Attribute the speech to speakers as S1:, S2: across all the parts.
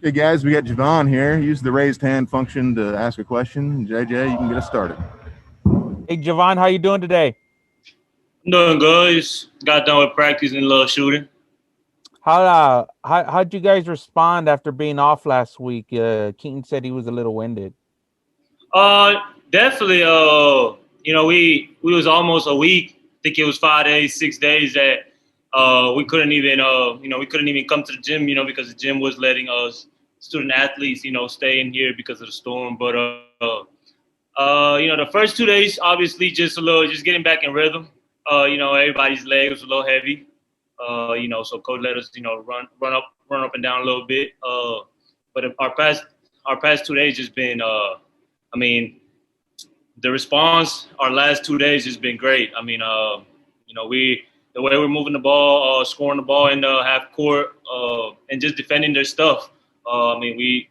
S1: Okay, guys, we got Jhivvan here. Use the raised hand function to ask a question. JJ, you can get us started.
S2: Hey, Jhivvan, how you doing today?
S3: I'm doing good. Just got done with practice and a little shooting.
S2: How'd you guys respond after being off last week? Keaton said he was a little winded.
S3: Uh, Definitely. We was almost a week. I think it was 5 days, 6 days that we couldn't even we couldn't even come to the gym, because the gym was letting us student athletes, stay in here because of the storm. But the first 2 days, obviously, just getting back in rhythm. Everybody's leg was a little heavy. So coach let us, run up and down a little bit. But our past 2 days just been, I mean, the response our last 2 days has been great. I mean, we the way we're moving the ball, scoring the ball in the half court, and just defending their stuff. We're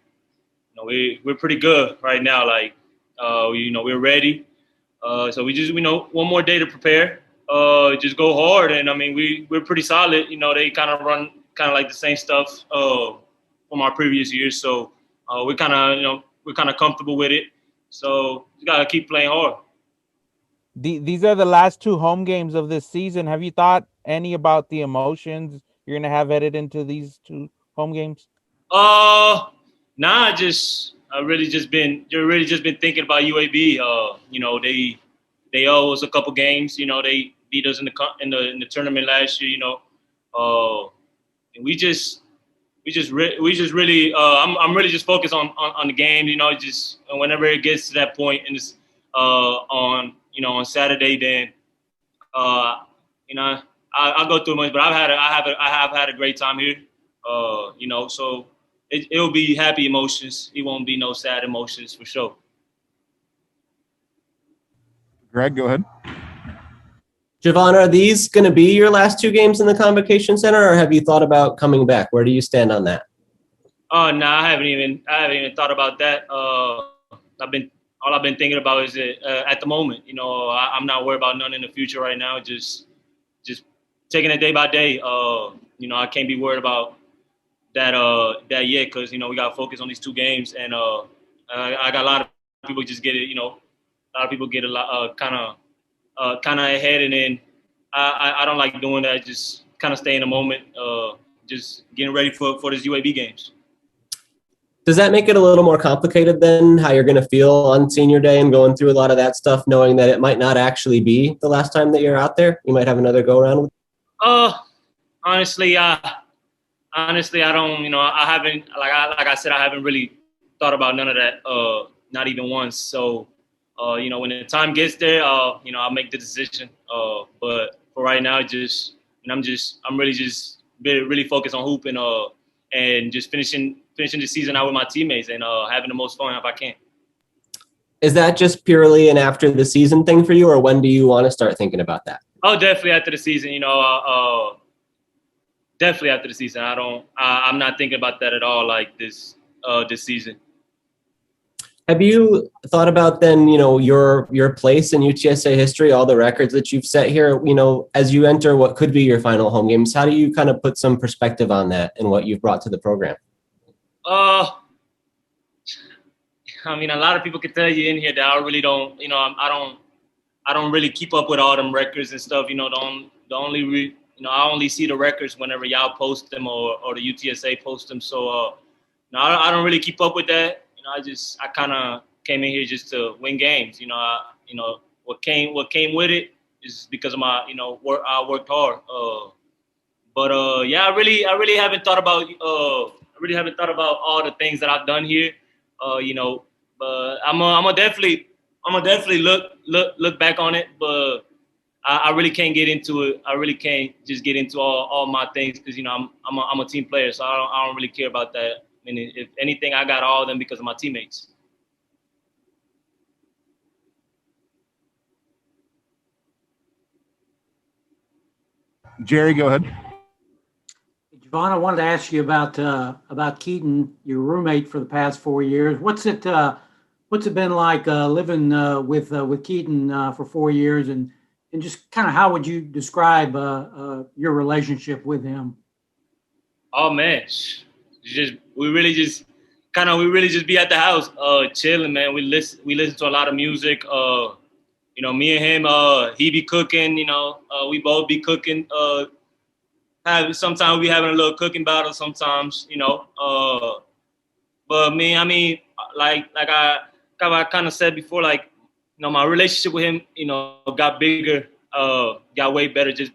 S3: pretty good right now. Like, we're ready. So we just, one more day to prepare. Just go hard, and we're pretty solid. They kind of run kind of like the same stuff from our previous years. So we're kind of comfortable with it. So you gotta keep playing hard.
S2: These are the last two home games of this season. Have you thought any about the emotions you're gonna have headed into these two home games?
S3: Nah, I really just been thinking about UAB. They owe us a couple games. They beat us in the tournament last year. And we just really. I'm really just focused on the game. Just whenever it gets to that point, and it's on Saturday, then I go through much, but I have had a great time here. So it'll be happy emotions. It won't be no sad emotions for sure.
S1: Greg, go ahead.
S4: Jhivvan, are these going to be your last two games in the Convocation Center, or have you thought about coming back? Where do you stand on that?
S3: No, I haven't even thought about that. All I've been thinking about is at the moment. I'm not worried about none in the future right now. Just taking it day by day. I can't be worried about that yet, because we got to focus on these two games, and I got a lot of people just get it. A lot of people get a lot kind of ahead, and then I don't like doing that. Just kind of stay in the moment. Just getting ready for this UAB games.
S4: Does that make it a little more complicated than how you're going to feel on senior day and going through a lot of that stuff, knowing that it might not actually be the last time that you're out there? You might have another go around with.
S3: Honestly, I don't. I haven't, like I said, I haven't really thought about none of that. Not even once. So, when the time gets there, I'll make the decision. But for right now, I'm really focused on hooping, and just finishing the season out with my teammates, and having the most fun if I can.
S4: Is that just purely an after the season thing for you, or when do you want to start thinking about that?
S3: Oh, definitely after the season. Definitely after the season. I'm not thinking about that at all. Like this season.
S4: Have you thought about then, your place in UTSA history, all the records that you've set here, as you enter what could be your final home games? How do you kind of put some perspective on that and what you've brought to the program?
S3: A lot of people can tell you in here that I really don't, I don't really keep up with all them records and stuff. I only see the records whenever y'all post them or the UTSA post them. So, I don't really keep up with that. I kind of came in here just to win games. What came with it is because of my, work. I worked hard. I really haven't thought about. I really haven't thought about all the things that I've done here. But I'm gonna definitely look back on it. But I really can't get into it. I really can't just get into all my things, because I'm a team player, so I don't really care about that. If anything, I got all of them because of my teammates.
S1: Jerry, go ahead.
S5: Jhivvan, I wanted to ask you about Keaton, your roommate for the past 4 years. What's it been like living with Keaton for 4 years, and just kind of how would you describe your relationship with him?
S3: Oh man, we really just be at the house, chilling, man. We listen to a lot of music. You know, me and him, he be cooking. You know, we both be cooking. Sometimes we having a little cooking battle. Sometimes, you know. But me, I mean, like I kind of said before, like, you know, my relationship with him, you know, got bigger, got way better. Just,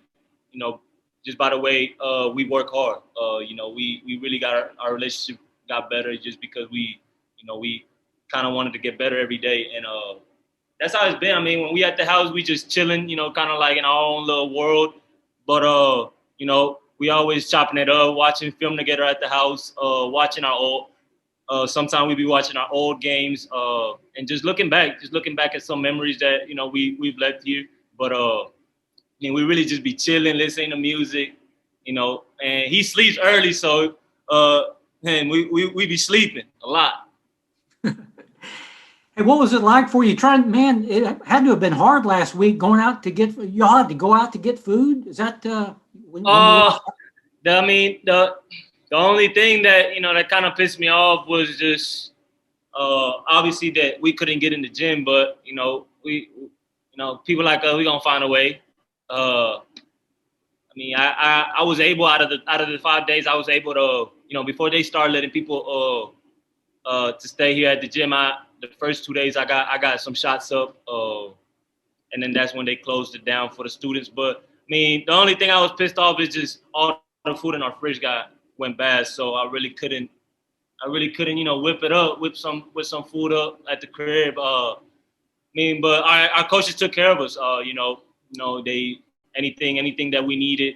S3: you know, just by the way we work hard. You know, we really got our relationship got better just because we kind of wanted to get better every day, and that's how it's been. I mean, when we at the house, we just chilling, you know, kind of like in our own little world. But you know, we always chopping it up, watching film together at the house, watching our old. Sometimes we be watching our old games, and just looking back at some memories that, you know, we've left here. But I mean, we really just be chilling, listening to music, you know. And he sleeps early, so man, we be sleeping a lot.
S5: Hey, what was it like for you? Man, it had to have been hard last week going out to get. Y'all had to go out to get food. Is that when
S3: I mean, the only thing that, you know, that kind of pissed me off was just obviously that we couldn't get in the gym, but, you know, people like us, we gonna find a way. I mean, I was able, out of the 5 days, I was able to, you know, before they started letting people to stay here at the gym, the first 2 days I got some shots up, and then that's when they closed it down for the students. But I mean, the only thing I was pissed off is just all the food in our fridge went bad, so I really couldn't, you know, whip some food up at the crib. I mean, but our coaches took care of us. You know, they anything that we needed,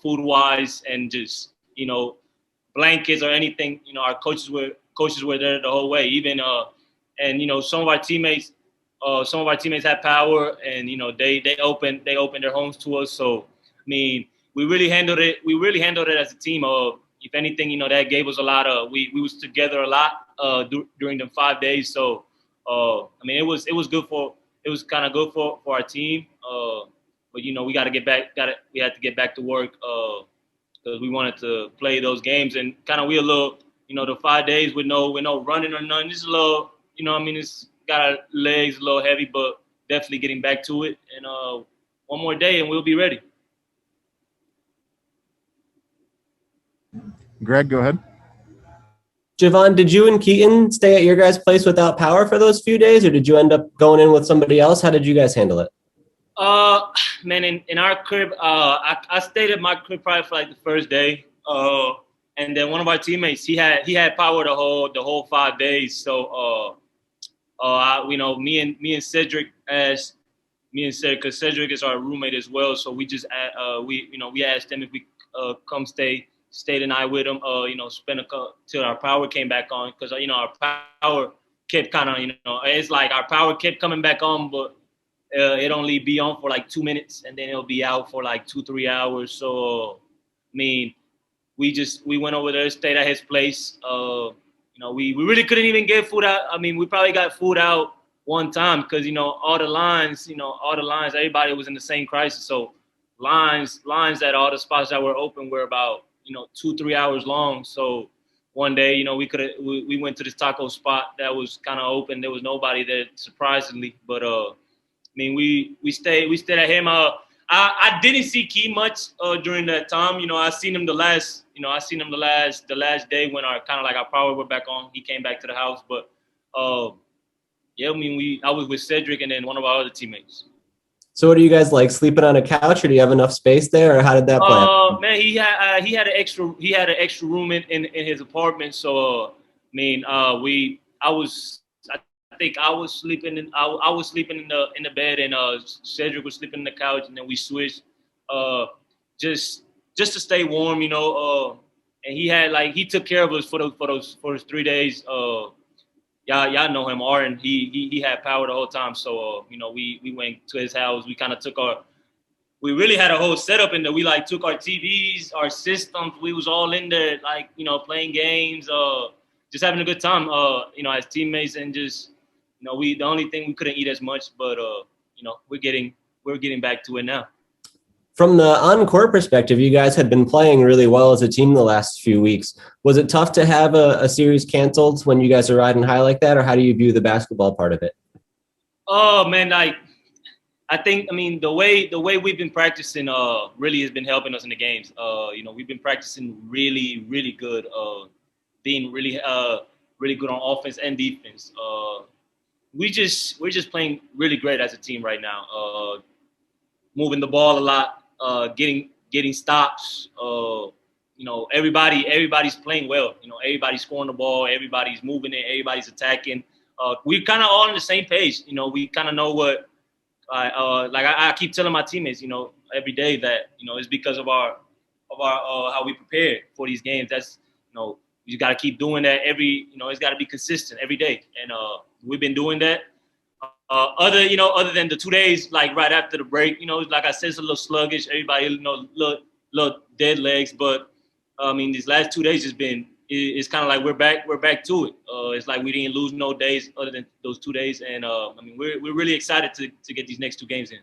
S3: food wise, and just, you know, blankets or anything. You know, our coaches were there the whole way. Even and, you know, some of our teammates had power, and, you know, they opened their homes to us. So I mean, we really handled it as a team. If anything, you know, that gave us a lot of, we was together a lot during them 5 days. So I mean, it was kind of good for our team. But, you know, we had to get back to work because we wanted to play those games, and kind of we a little, you know, the 5 days with no running or nothing. Just a little, you know, I mean, it's got our legs a little heavy, but definitely getting back to it. And one more day and we'll be ready.
S1: Greg, go ahead.
S4: Jhivvan, did you and Keaton stay at your guys' place without power for those few days, or did you end up going in with somebody else? How did you guys handle it?
S3: Man, in our crib, I stayed at my crib probably for like the first day. And then one of our teammates, he had power the whole 5 days. So you know, me and Cedric, because Cedric is our roommate as well. So we just we asked him if we come stay the night with him. You know, spend till our power came back on, because, you know, our power kept kind of, you know, it's like our power kept coming back on, but it only be on for like 2 minutes, and then it'll be out for like 2-3 hours. So I mean, we went over there, stayed at his place. You know, we really couldn't even get food out. I mean, we probably got food out one time because, you know, all the lines, everybody was in the same crisis. So lines at all the spots that were open were about, you know, 2-3 hours long. So one day, you know, we went to this taco spot that was kind of open. There was nobody there, surprisingly. But I mean, we stayed at him. I didn't see Key much during that time. You know, I seen him the last day when our power went back on. He came back to the house, but yeah, I mean, I was with Cedric and then one of our other teammates.
S4: So what do you guys like, sleeping on a couch, or do you have enough space there, or how did that play?
S3: Man, he had an extra room in his apartment. So I mean, I think I was sleeping in the bed, and Cedric was sleeping in the couch, and then we switched just to stay warm, you know. And he took care of us for those 3 days. Y'all know him, Aaron. He had power the whole time. So you know, we went to his house. We kind of we really had a whole setup in there. We took our TVs, our systems. We was all in there, you know, playing games, just having a good time, you know, as teammates, and just, you know, the only thing we couldn't eat as much, but you know, we're getting back to it now.
S4: From the on-court perspective, you guys had been playing really well as a team the last few weeks. Was it tough to have a series canceled when you guys are riding high like that, or how do you view the basketball part of it?
S3: Oh man, I think, I mean, the way we've been practicing really has been helping us in the games. You know, we've been practicing really, really good, being really really good on offense and defense. We're just playing really great as a team right now. Moving the ball a lot, getting stops. You know, everybody's playing well. You know, everybody's scoring the ball, everybody's moving it, everybody's attacking. We're kind of all on the same page. You know, we kind of know what. Like I keep telling my teammates, you know, every day that, you know, it's because of our how we prepare for these games. That's, you know, you got to keep doing that you know, it's got to be consistent every day, and we've been doing that. Other than the 2 days, like right after the break, you know, like I said, it's a little sluggish. Everybody, you know, little dead legs, but I mean, these last 2 days has been. It's kind of like we're back to it. It's like we didn't lose no days other than those 2 days, and I mean we're really excited to get these next 2 games in.